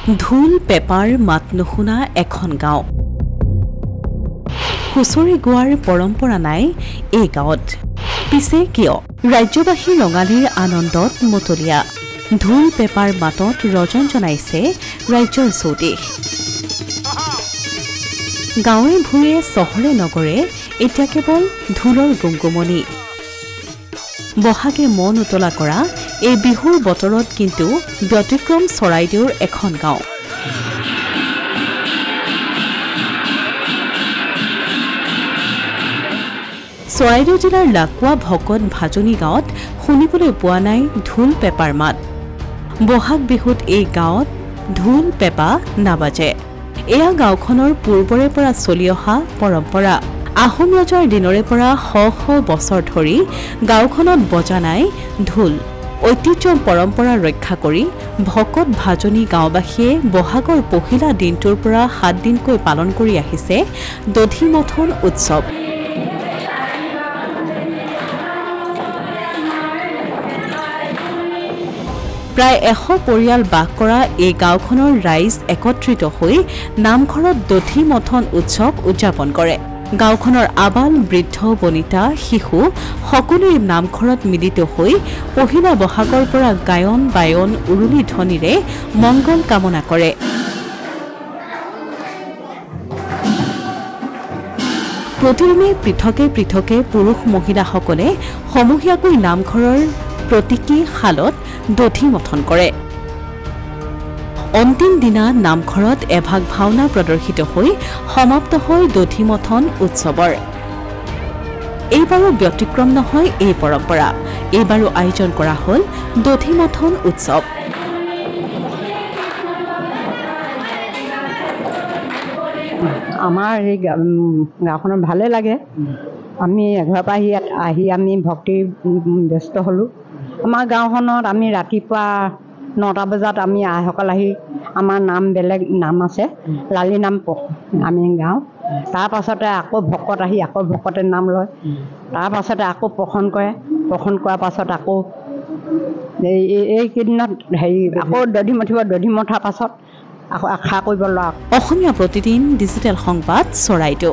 ঢোল পেপাৰ মাত নুশুনা এখন গাঁও হুঁচৰি গোৱাৰ পৰম্পৰা নাই এই গাঁৱত পিছে কিয় ৰাজ্যবাসী ৰঙালীৰ আনন্দত মতলীয়া ঢোল পেপাৰ মাতত ৰজন জনাইছে ৰাজ্যৰ চৌদিশ গাঁৱে ভূঞে চহৰে নগৰে এতিয়া কেৱল ঢোলৰ গুমগুমনি বহাগে মন উতলা কৰা এই বিহুৰ বতৰত কিন্তু ব্যতিক্ৰম চৰাইদেউৰ এখন গাঁও চৰাইদেউ জিলাৰ লাকুৱা ভকত ভাজনী গাঁৱত শুনিবলৈ পোৱা নাই ঢোল পেপাৰ মাত বহাগ বিহুত এই গাঁৱত ঢোল পেপা নাবাজে এয়া গাঁওখনৰ পূৰ্বৰে পৰা চলি অহা পৰম্পৰা আহোম ৰজাৰ দিনৰে পৰা শ শ বছৰ ধৰি গাঁওখনত বজা নাই ঢোল ঐতিহ্য পৰম্পৰা ৰক্ষা কৰি ভকত ভাজনী গাঁওবাসীয়ে বহাগৰ পহিলা দিনটোৰ পৰা 7 দিনকৈ পালন কৰি আহিছে দধিমথন উৎসৱ প্ৰায় 100 পৰিয়াল বাস কৰা এই গাঁওখনৰ ৰাইজ একত্ৰিত হৈ নামঘৰত দধিমথন উৎসৱ উদযাপন কৰে গাঁওখনৰ আবাল বৃদ্ধ বনিতা শিশু সকলোৱে নামঘৰত মিলিত হৈ পহিলা বহাগৰ পৰা গায়ন বায়ন উৰুলি ধ্বনিৰে মংগল কামনা কৰে প্ৰতিদিনে পৃথকে পৃথকে পুৰুষ মহিলাসকলে সমূহীয়াকৈ নামঘৰৰ প্ৰতীকী শালত দধিমথন কৰে অন্তিম দিনা নামঘৰত এভাগ ভাওনা প্ৰদৰ্শিত হৈ সমাপ্ত হয় দধিমথন উৎসৱৰ এইবাৰো ব্যতিক্ৰম নহয় এই পৰম্পৰা এইবাৰো আয়োজন কৰা হ'ল দধিমথন উৎসৱ আমাৰ এই গাঁওখনত ভালে লাগে আমি এঘৰৰ পৰা আহি আমি ভক্তি ব্যস্ত হ'লোঁ আমাৰ গাঁওখনত আমি ৰাতিপুৱা 9টা বজাত আমি আইসকল আহি আমাৰ নাম বেলেগ নাম আছে লালি নাম আমি গাওঁ তাৰ পাছতে আকৌ ভকত আহি আকৌ ভকতে নাম লয় তাৰ পাছতে আকৌ প্ৰসন্ন কৰে প্ৰসন্ন কৰাৰ পাছত আকৌ এইকেইদিনত আকৌ দধি মঠিব দধি মঠাৰ পাছত আকৌ আশা কৰিব লোৱা অসমীয়া প্ৰতিদিন ডিজিটেল সংবাদ চৰাইদেউ